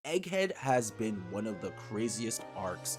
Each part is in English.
Egghead has been one of the craziest arcs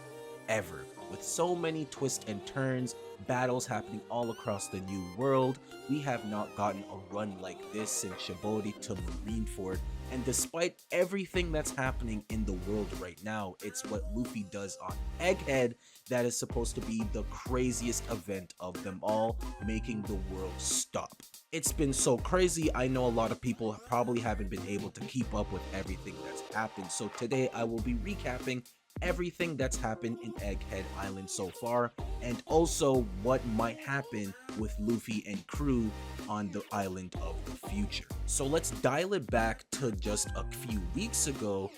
ever, with so many twists and turns, battles happening all across the new world. We have not gotten a run like this since Shibori to Marineford, and despite everything that's happening in the world right now, it's what Luffy does on Egghead that is supposed to be the craziest event of them all, making the world stop. It's been so crazy. I know a lot of people probably haven't been able to keep up with everything that's happened. So today I will be recapping everything that's happened in Egghead Island so far, and also what might happen with Luffy and crew on the island of the future. So let's dial it back to just a few weeks ago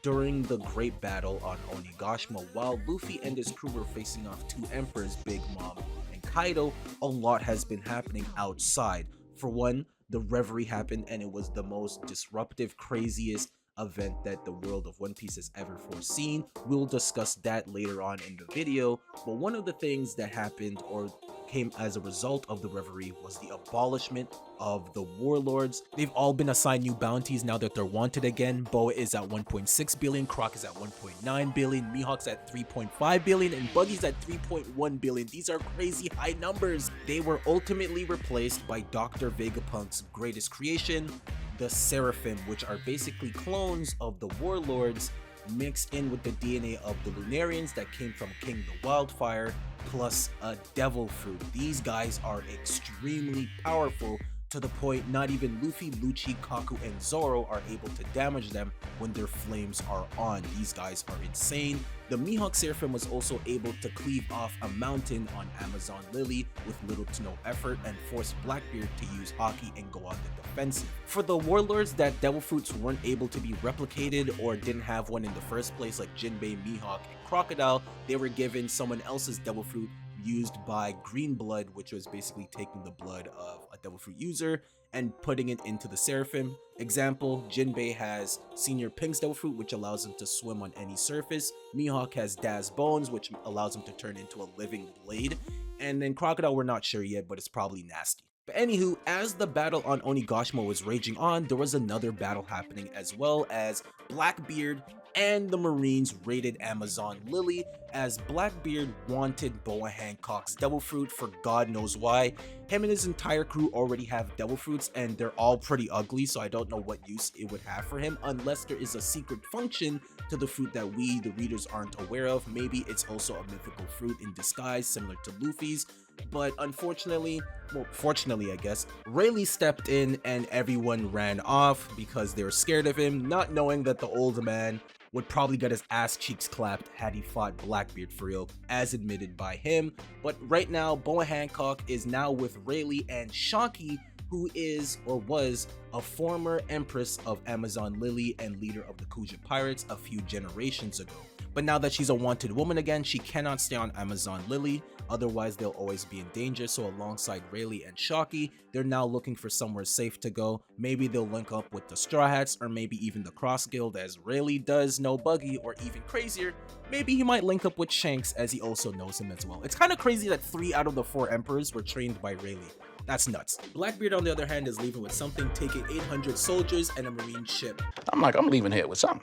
during the great battle on Onigashima. While Luffy and his crew were facing off two emperors, Big Mom and Kaido, a lot has been happening outside. For one, the Reverie happened, and it was the most disruptive, craziest event that the world of One Piece has ever foreseen. We'll discuss that later on in the video, but one of the things that happened or came as a result of the Reverie was the abolishment of the warlords. They've all been assigned new bounties now that they're wanted again. Boa is at 1.6 billion, Croc is at 1.9 billion, Mihawk's at 3.5 billion, and Buggy's at 3.1 billion. These are crazy high numbers. They were ultimately replaced by Dr. Vegapunk's greatest creation, the Seraphim, which are basically clones of the warlords mixed in with the DNA of the Lunarians that came from King the Wildfire, plus a devil fruit. These guys are extremely powerful to the point not even Luffy, Lucci, Kaku, and Zoro are able to damage them when their flames are on. These guys are insane. The Mihawk Seraphim was also able to cleave off a mountain on Amazon Lily with little to no effort and force Blackbeard to use Haki and go on the defensive. For the warlords that devil fruits weren't able to be replicated or didn't have one in the first place, like Jinbei, Mihawk, and Crocodile, they were given someone else's devil fruit used by Green Blood, which was basically taking the blood of a devil fruit user and putting it into the Seraphim. Example, Jinbei has Senior Pink's devil fruit, which allows him to swim on any surface. Mihawk has Daz Bones, which allows him to turn into a living blade. And then Crocodile, we're not sure yet, but it's probably nasty. But anywho, as the battle on Onigashima was raging on, there was another battle happening as well, as Blackbeard and the Marines raided Amazon Lily, as Blackbeard wanted Boa Hancock's devil fruit for God knows why. Him and his entire crew already have devil fruits, and they're all pretty ugly, so I don't know what use it would have for him unless there is a secret function to the fruit that we, the readers, aren't aware of. Maybe it's also a mythical fruit in disguise similar to Luffy's. But unfortunately, well, fortunately I guess, Rayleigh stepped in and everyone ran off because they were scared of him, not knowing that the old man would probably get his ass cheeks clapped had he fought Blackbeard for real, as admitted by him. But right now, Boa Hancock is now with Rayleigh and Shonkey, who is or was a former empress of Amazon Lily and leader of the Kuja Pirates a few generations ago. But now that she's a wanted woman again, she cannot stay on Amazon Lily, otherwise they'll always be in danger. So alongside Rayleigh and Shockey, they're now looking for somewhere safe to go. Maybe they'll link up with the Straw Hats, or maybe even the Cross Guild, as Rayleigh does know Buggy, or even crazier, maybe he might link up with Shanks, as he also knows him as well. It's kind of crazy that 3 out of the 4 emperors were trained by Rayleigh. That's nuts. Blackbeard, on the other hand, is leaving with something, taking 800 soldiers and a marine ship. I'm leaving here with something.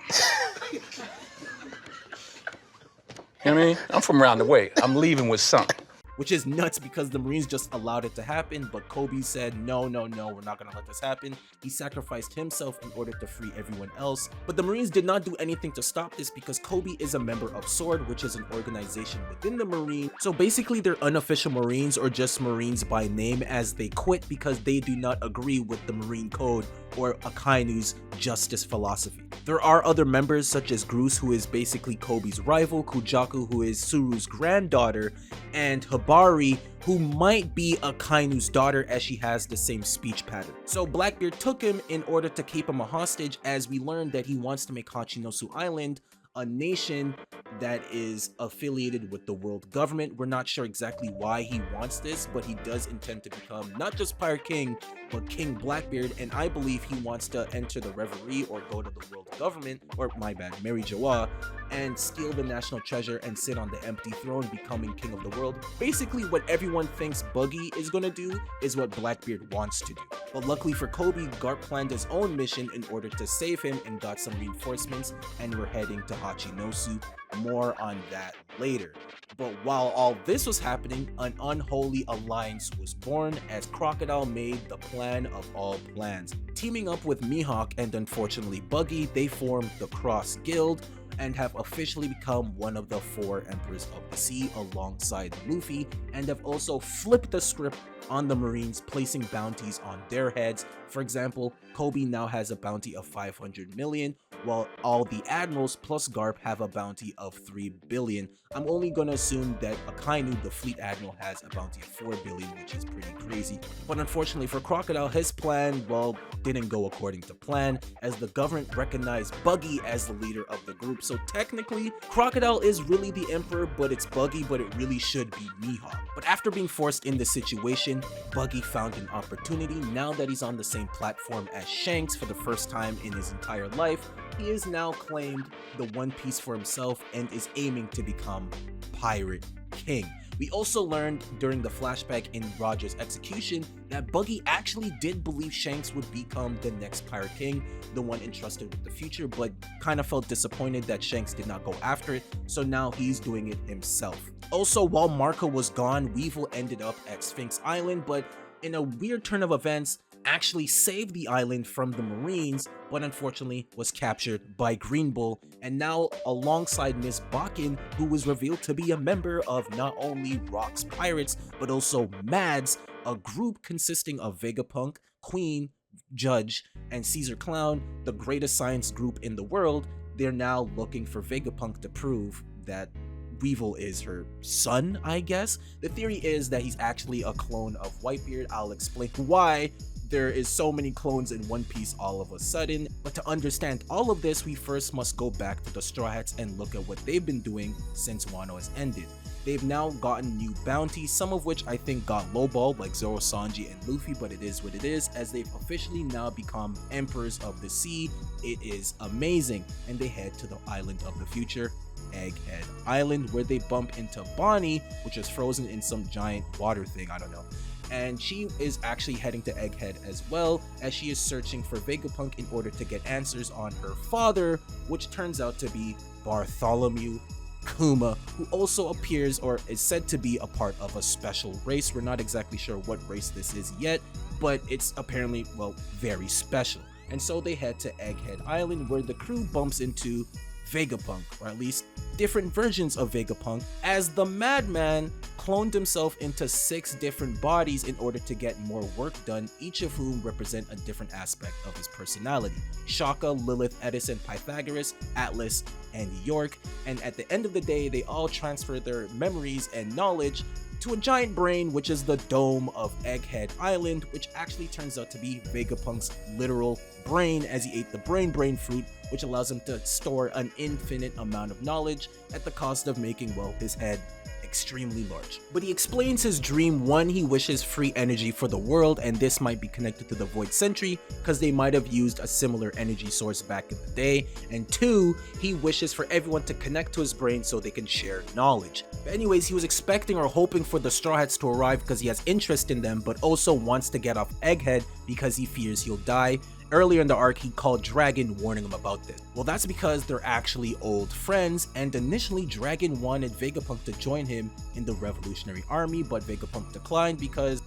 You know what I mean? I'm from around the way. I'm leaving with something. Which is nuts because the Marines just allowed it to happen, but Kobe said, no, we're not gonna let this happen. He sacrificed himself in order to free everyone else. But the Marines did not do anything to stop this because Kobe is a member of SWORD, which is an organization within the Marine. So basically they're unofficial Marines, or just Marines by name, as they quit because they do not agree with the Marine Code or Akainu's justice philosophy. There are other members such as Groose, who is basically Kobe's rival, Kujaku, who is Suru's granddaughter, and Hibari, who might be Akainu's daughter, as she has the same speech pattern. So Blackbeard took him in order to keep him a hostage, as we learned that he wants to make Hachinosu Island a nation that is affiliated with the world government. We're not sure exactly why he wants this, but he does intend to become not just Pirate King, but King Blackbeard, and I believe he wants to enter the Reverie or go to the world government, or my bad, Mary Joa, and steal the national treasure and sit on the empty throne, becoming king of the world. Basically, what everyone thinks Buggy is gonna do is what Blackbeard wants to do. But luckily for Kobe, Garp planned his own mission in order to save him and got some reinforcements, and we're heading to Hachinosu. More on that later. But while all this was happening, an unholy alliance was born as Crocodile made the plan of all plans. Teaming up with Mihawk and unfortunately Buggy, they formed the Cross Guild and have officially become one of the 4 Emperors of the Sea alongside Luffy, and have also flipped the script on the Marines, placing bounties on their heads. For example, Kobe now has a bounty of 500 million, while all the admirals plus Garp have a bounty of 3 billion. I'm only gonna assume that Akainu, the fleet admiral, has a bounty of 4 billion, which is pretty crazy. But unfortunately for Crocodile, his plan, well, didn't go according to plan, as the government recognized Buggy as the leader of the group. So technically, Crocodile is really the emperor, but it's Buggy, but it really should be Mihawk. But after being forced in this situation, Buggy found an opportunity. Now that he's on the same platform as Shanks for the first time in his entire life, he has now claimed the One Piece for himself and is aiming to become Pirate King. We also learned during the flashback in Roger's execution that Buggy actually did believe Shanks would become the next Pirate King, the one entrusted with the future, but kind of felt disappointed that Shanks did not go after it, so now he's doing it himself. Also, while Marco was gone, Weevil ended up at Sphinx Island, but in a weird turn of events, actually saved the island from the Marines, but unfortunately was captured by Green Bull, and now alongside Miss Bakken, who was revealed to be a member of not only Rock's Pirates, but also Mads, a group consisting of Vegapunk, Queen, Judge, and Caesar Clown, the greatest science group in the world. They're now looking for Vegapunk to prove that Weevil is her son, I guess. The theory is that he's actually a clone of Whitebeard. I'll explain why there is so many clones in One Piece all of a sudden. But to understand all of this, we first must go back to the Straw Hats and look at what they've been doing since Wano has ended. They've now gotten new bounties, some of which I think got lowballed, like Zoro, Sanji, and Luffy, but it is what it is, as they've officially now become Emperors of the Sea. It is amazing. And they head to the island of the future, Egghead Island, where they bump into Bonnie, which is frozen in some giant water thing, I don't know. And she is actually heading to Egghead as well, as she is searching for Vegapunk in order to get answers on her father, which turns out to be Bartholomew Kuma, who also appears or is said to be a part of a special race. We're not exactly sure what race this is yet, but it's apparently, well, very special. And so they head to Egghead Island, where the crew bumps into Vegapunk, or at least different versions of Vegapunk, as the madman cloned himself into 6 different bodies in order to get more work done, each of whom represent a different aspect of his personality. Shaka, Lilith, Edison, Pythagoras, Atlas, and York, and at the end of the day, they all transfer their memories and knowledge to a giant brain, which is the dome of Egghead Island, which actually turns out to be Vegapunk's literal brain, as he ate the brain fruit, which allows him to store an infinite amount of knowledge at the cost of making, well, his head extremely large. But he explains his dream. 1, he wishes free energy for the world, and this might be connected to the Void Sentry because they might have used a similar energy source back in the day. And 2, he wishes for everyone to connect to his brain so they can share knowledge. But anyways, he was expecting or hoping for the Straw Hats to arrive because he has interest in them, but also wants to get off Egghead because he fears he'll die. Earlier in the arc, he called Dragon, warning him about this. Well, that's because they're actually old friends, and initially Dragon wanted Vegapunk to join him in the Revolutionary Army, but Vegapunk declined because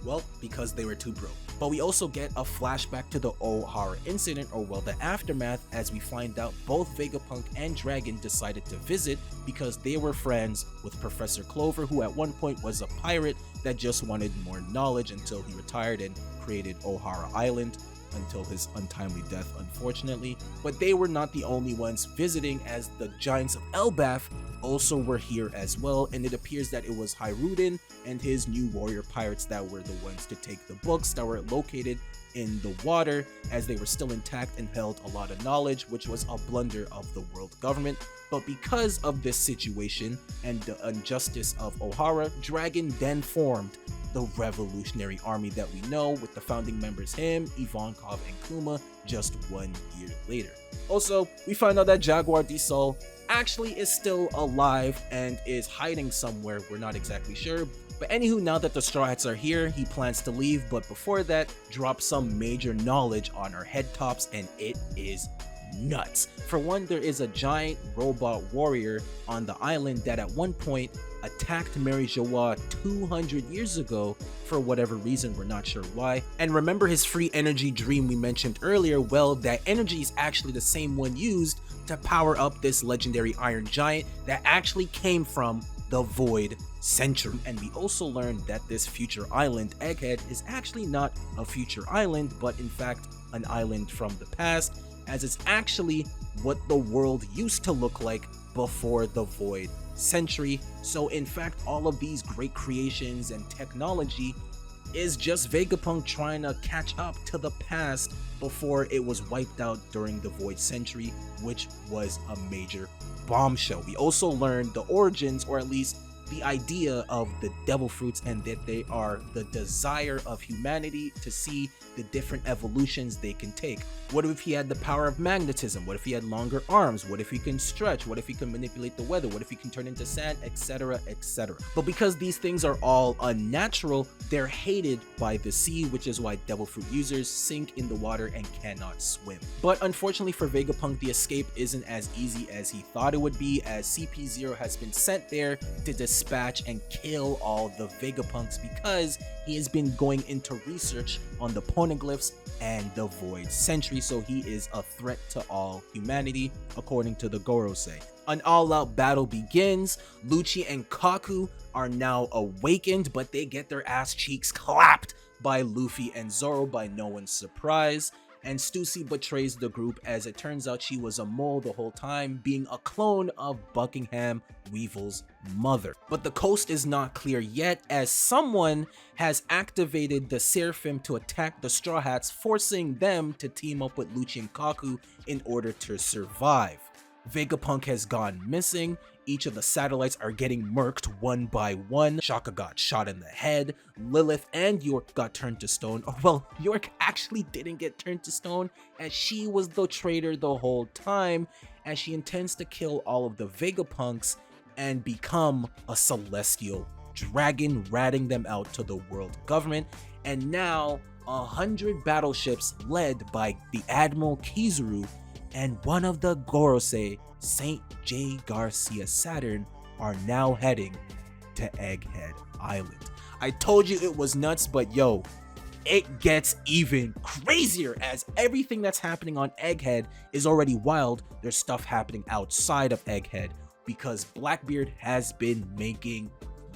they were too broke. But we also get a flashback to the O'Hara incident, or well, the aftermath, as we find out both Vegapunk and Dragon decided to visit because they were friends with Professor Clover, who at one point was a pirate that just wanted more knowledge until he retired and created O'Hara Island, until his untimely death, unfortunately. But they were not the only ones visiting, as the Giants of Elbaf also were here as well, and it appears that it was Hiruden and his new warrior pirates that were the ones to take the books that were located in the water, as they were still intact and held a lot of knowledge, which was a blunder of the world government. But because of this situation and the injustice of Ohara, Dragon then formed the Revolutionary Army that we know, with the founding members him, Ivankov, and Kuma just 1 year later. Also, we find out that Jaguar di Sol actually is still alive and is hiding somewhere, we're not exactly sure. But anywho, now that the Straw Hats are here, he plans to leave, but before that, drop some major knowledge on our head tops, and it is nuts. For one, there is a giant robot warrior on the island that at one point attacked Mary Joie 200 years ago for whatever reason, we're not sure why. And remember his free energy dream we mentioned earlier? Well, that energy is actually the same one used to power up this legendary iron giant that actually came from the Void Century. And we also learned that this future island, Egghead, is actually not a future island, but in fact an island from the past, as it's actually what the world used to look like before the Void Century. So in fact, all of these great creations and technology is just Vegapunk trying to catch up to the past before it was wiped out during the Void Century, which was a major bombshell. We also learned the origins, or at least the idea of the devil fruits, and that they are the desire of humanity to see the different evolutions they can take. What if he had the power of magnetism? What if he had longer arms? What if he can stretch? What if he can manipulate the weather? What if he can turn into sand, etc, etc. But because these things are all unnatural, they're hated by the sea, which is why devil fruit users sink in the water and cannot swim. But unfortunately for Vegapunk, the escape isn't as easy as he thought it would be, as CP0 has been sent there to dispatch and kill all the Vegapunks, because he has been going into research on the poneglyphs and the Void Century, so he is a threat to all humanity, according to the Gorosei. An all-out battle begins. Lucci and Kaku are now awakened, but they get their ass cheeks clapped by Luffy and Zoro, by no one's surprise. And Stussy betrays the group, as it turns out she was a mole the whole time, being a clone of Buckingham Weevil's mother. But the coast is not clear yet, as someone has activated the Seraphim to attack the Straw Hats, forcing them to team up with Lucci and Kaku in order to survive. Vegapunk has gone missing. Each of the satellites are getting murked one by one. Shaka got shot in the head. Lilith and York got turned to stone. Oh, well, York actually didn't get turned to stone, as she was the traitor the whole time, as she intends to kill all of the Vegapunks and become a celestial dragon, ratting them out to the world government. And now 100 battleships led by the Admiral Kizaru and one of the Gorosei, St. J. Garcia Saturn, are now heading to Egghead Island. I told you it was nuts, but yo, it gets even crazier, as everything that's happening on Egghead is already wild. There's stuff happening outside of Egghead, because Blackbeard has been making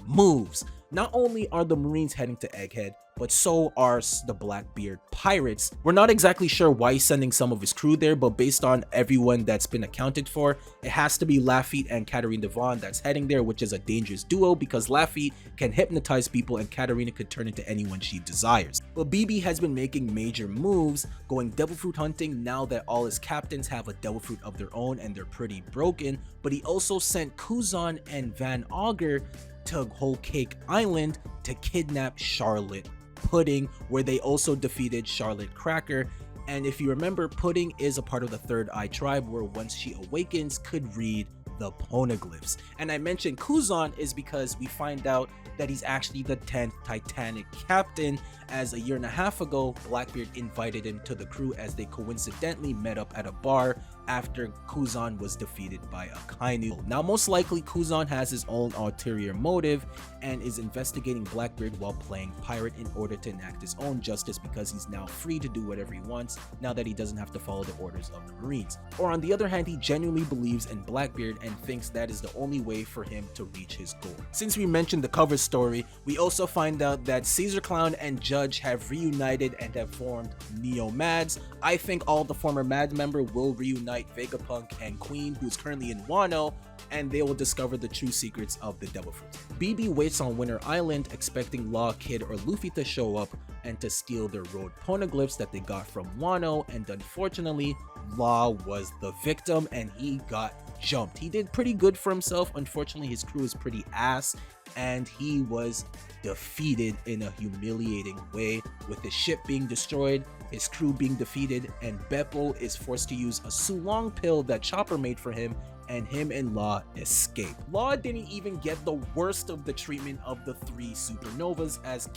moves. Not only are the Marines heading to Egghead, but so are the Blackbeard pirates. We're not exactly sure why he's sending some of his crew there, but based on everyone that's been accounted for, it has to be Lafitte and Katarina Devon that's heading there, which is a dangerous duo, because Lafitte can hypnotize people and Katarina could turn into anyone she desires. But BB has been making major moves, going devil fruit hunting now that all his captains have a devil fruit of their own and they're pretty broken. But he also sent Kuzan and Van Augur to Whole Cake Island to kidnap Charlotte Pudding, where they also defeated Charlotte Cracker. And if you remember, Pudding is a part of the Third Eye tribe, where once she awakens could read the poneglyphs. And I mentioned Kuzan is because we find out that he's actually the 10th Titanic captain, as a year and a half ago Blackbeard invited him to the crew, as they coincidentally met up at a bar after Kuzan was defeated by Akainu. Now most likely Kuzan has his own ulterior motive and is investigating Blackbeard while playing pirate in order to enact his own justice, because he's now free to do whatever he wants now that he doesn't have to follow the orders of the Marines. Or on the other hand, he genuinely believes in Blackbeard and thinks that is the only way for him to reach his goal. Since we mentioned the cover story, we also find out that Caesar Clown and Judge have reunited and have formed Neo Mads. I think all the former Mad member will reunite reunite Vegapunk and Queen, who's currently in Wano, and they will discover the true secrets of the Devil Fruit. BB waits on Winter Island, expecting Law, Kid, or Luffy to show up and to steal their road poneglyphs that they got from Wano, and unfortunately, Law was the victim and he got jumped. He did pretty good for himself. Unfortunately, his crew is pretty ass, and he was defeated in a humiliating way, with his ship being destroyed, his crew being defeated, and Beppo is forced to use a Sulong pill that Chopper made for him, and him and Law escape. Law didn't even get the worst of the treatment of the 3 supernovas, as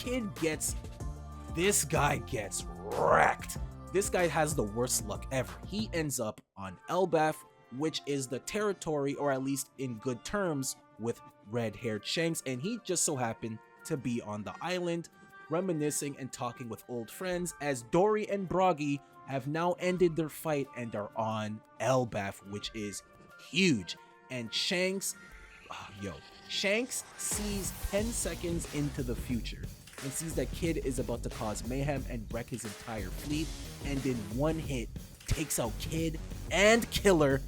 this guy gets wrecked. This guy has the worst luck ever. He ends up on Elbaf, which is the territory, or at least in good terms, with red-haired Shanks, and he just so happened to be on the island, reminiscing and talking with old friends, as Dory and Broggy have now ended their fight and are on Elbaf, which is huge. And Shanks sees 10 seconds into the future and sees that Kid is about to cause mayhem and wreck his entire fleet, and in one hit takes out Kid and Killer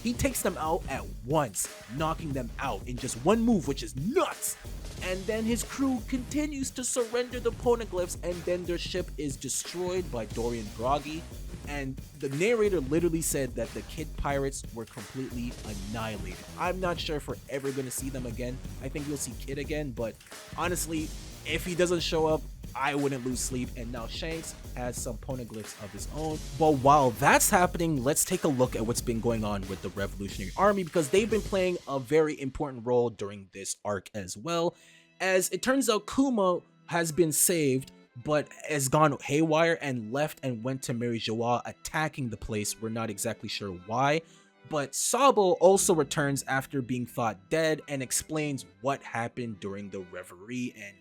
he takes them out at once, knocking them out in just one move, which is nuts. And then his crew continues to surrender the poneglyphs, and then their ship is destroyed by Dory and Broggy. And the narrator literally said that the Kid pirates were completely annihilated. I'm not sure if we're ever going to see them again. I think we'll see Kid again, but honestly, if he doesn't show up, I wouldn't lose sleep. And now Shanks has some poneglyphs of his own. But while that's happening, let's take a look at what's been going on with the Revolutionary Army, because they've been playing a very important role during this arc as well. As it turns out, Kuma has been saved, but has gone haywire and left and went to Mary Joie, attacking the place. We're not exactly sure why. But Sabo also returns after being thought dead and explains what happened during the Reverie. And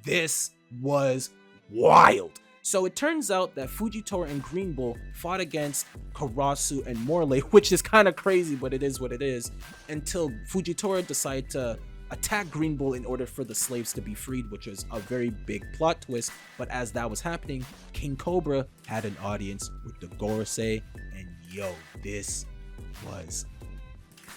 this was wild. So it turns out that Fujitora and Green Bull fought against Karasu and Morley, which is kind of crazy, but it is what it is, until Fujitora decided to attack Green Bull in order for the slaves to be freed, which was a very big plot twist. But as that was happening, King Cobra had an audience with the Gorosei, and this was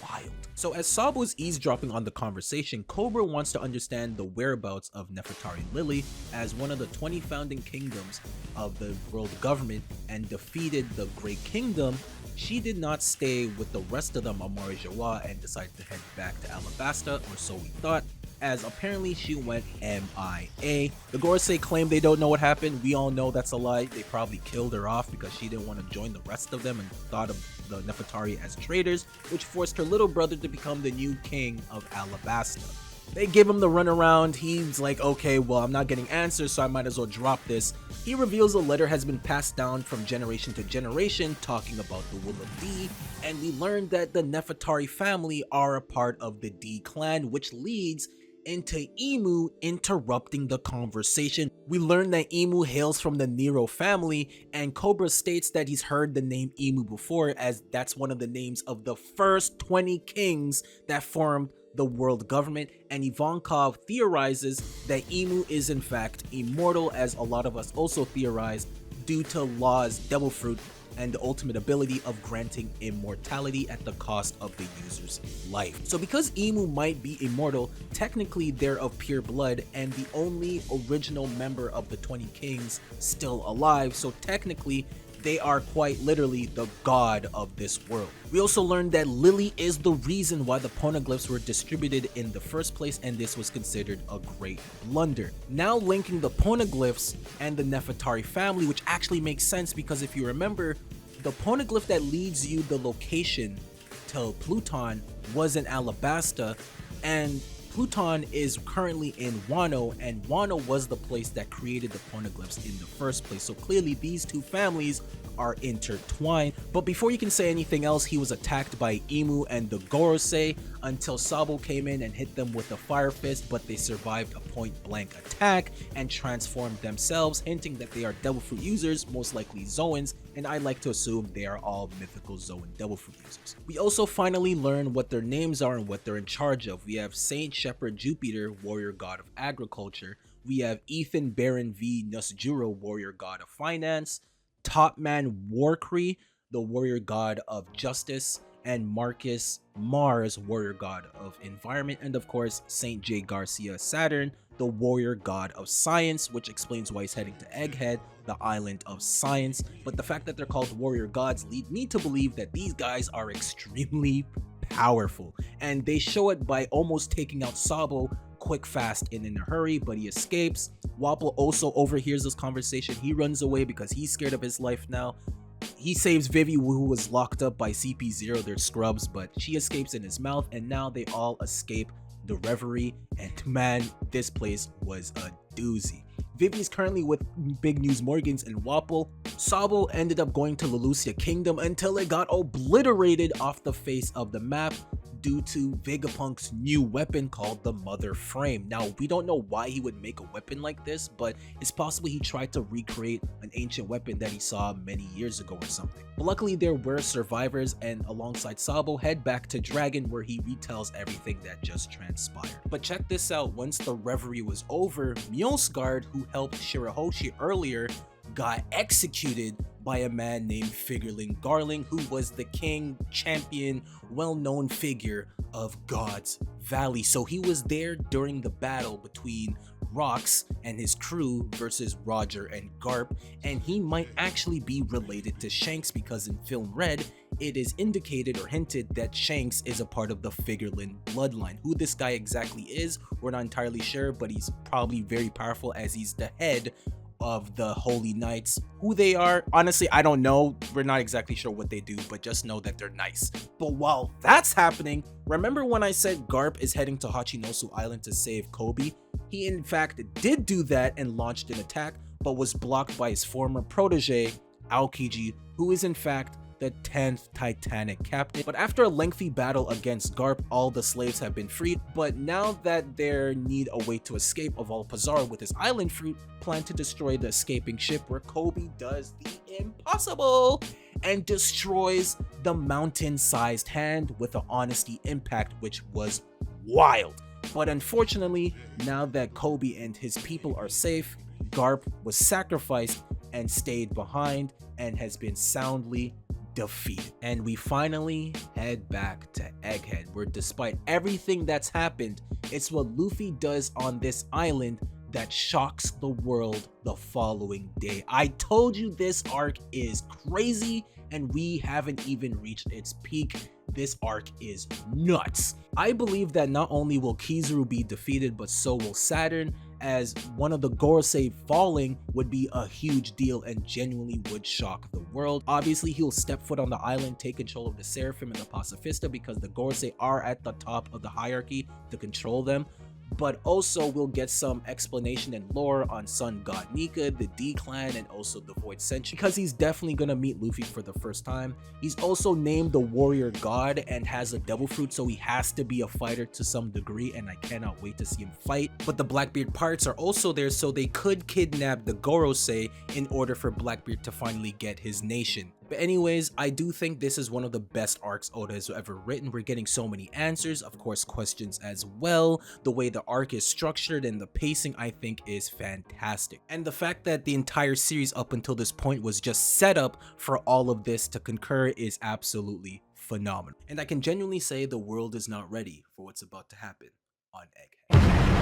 wild. So as Sabo is eavesdropping on the conversation, Cobra wants to understand the whereabouts of Nefertari Lili, as one of the 20 founding kingdoms of the world government and defeated the Great Kingdom. She did not stay with the rest of them on Mary Joie and decided to head back to Alabasta, or so we thought, as apparently she went MIA. The Gorosei claim they don't know what happened. We all know that's a lie. They probably killed her off because she didn't want to join the rest of them and thought of the Nefertari as traitors, which forced her little brother to become the new king of Alabasta. They give him the runaround. He's like, okay, well, I'm not getting answers, so I might as well drop this. He reveals a letter has been passed down from generation to generation talking about the will of D, and we learned that the Nefertari family are a part of the D clan, which leads into Emu interrupting the conversation. We learn that Emu hails from the Nero family, and Cobra states that he's heard the name Emu before, as that's one of the names of the first 20 kings that formed the world government. And Ivankov theorizes that Emu is in fact immortal, as a lot of us also theorized, due to Law's Devil Fruit and the ultimate ability of granting immortality at the cost of the user's life. So because Emu might be immortal, technically they're of pure blood and the only original member of the 20 kings still alive, so technically they are quite literally the god of this world. We also learned that Lili is the reason why the poneglyphs were distributed in the first place, and this was considered a great blunder. Now linking the poneglyphs and the Nefertari family, which actually makes sense because if you remember, the poneglyph that leads you the location to Pluton was in Alabasta, and Pluton is currently in Wano, and Wano was the place that created the poneglyphs in the first place. So clearly these two families are intertwined. But before you can say anything else, he was attacked by Emu and the Gorosei until Sabo came in and hit them with a fire fist, but they survived a point-blank attack and transformed themselves, hinting that they are Devil Fruit users, most likely Zoans, and I like to assume they are all mythical Zoan Devil Fruit users. We also finally learn what their names are and what they're in charge of. We have Saint Shepherd Jupiter, warrior god of agriculture. We have Ethan Baron V Nusjuro, warrior god of finance. Topman Warkree, the warrior god of justice, and Marcus Mars, warrior god of environment, and of course Saint J. Garcia Saturn, the warrior god of science, which explains why he's heading to Egghead, the island of science. But the fact that they're called warrior gods lead me to believe that these guys are extremely powerful, and they show it by almost taking out Sabo quick, fast, and in a hurry, but he escapes. Wapol also overhears this conversation. He runs away because he's scared of his life now. He saves Vivi, who was locked up by CP0, their scrubs, but she escapes in his mouth, and now they all escape the Reverie, and man, this place was a doozy. Vivi is currently with Big News Morgans and Wapol. Sabo ended up going to Lelucia Kingdom until it got obliterated off the face of the map due to Vegapunk's new weapon called the Mother Frame. Now, we don't know why he would make a weapon like this, but it's possible he tried to recreate an ancient weapon that he saw many years ago or something. But luckily, there were survivors, and alongside Sabo, head back to Dragon where he retells everything that just transpired. But check this out, once the Reverie was over, Mjolsgard, who helped Shirahoshi earlier, got executed by a man named Figurling Garling, who was the king, champion, well-known figure of God's Valley. So he was there during the battle between Rox and his crew versus Roger and Garp, and he might actually be related to Shanks because in Film Red, it is indicated or hinted that Shanks is a part of the Figurling bloodline. Who this guy exactly is, we're not entirely sure, but he's probably very powerful as he's the head of the Holy Knights. Who they are, honestly, I don't know. We're not exactly sure what they do, but just know that they're nice. But while that's happening, remember when I said Garp is heading to Hachinosu Island to save Kobe? He in fact did do that and launched an attack, but was blocked by his former protege, Aokiji, who is in fact the 10th Titanic captain. But after a lengthy battle against Garp, all the slaves have been freed, but now that they need a way to escape, Pazar with his island fruit plan to destroy the escaping ship, where Kobe does the impossible and destroys the mountain-sized hand with an honesty impact, which was wild. But unfortunately, now that Kobe and his people are safe, Garp was sacrificed and stayed behind and has been soundly defeated. And we finally head back to Egghead, where despite everything that's happened, it's what Luffy does on this island that shocks the world the following day. I told you this arc is crazy and we haven't even reached its peak. This arc is nuts. I believe that not only will Kizaru be defeated, but so will Saturn, as one of the gorosei falling would be a huge deal and genuinely would shock the world. Obviously, he'll step foot on the island, take control of the Seraphim and the Pacifista because the gorosei are at the top of the hierarchy to control them. But also we'll get some explanation and lore on Sun God Nika, the D-Clan, and also the Void Sentry, because he's definitely gonna meet Luffy for the first time. He's also named the Warrior God and has a Devil Fruit, so he has to be a fighter to some degree, and I cannot wait to see him fight. But the Blackbeard pirates are also there, so they could kidnap the gorosei in order for Blackbeard to finally get his nation. But anyways, I do think this is one of the best arcs Oda has ever written. We're getting so many answers, of course questions as well. The way the arc is structured and the pacing I think is fantastic. And the fact that the entire series up until this point was just set up for all of this to concur is absolutely phenomenal. And I can genuinely say the world is not ready for what's about to happen on Egghead.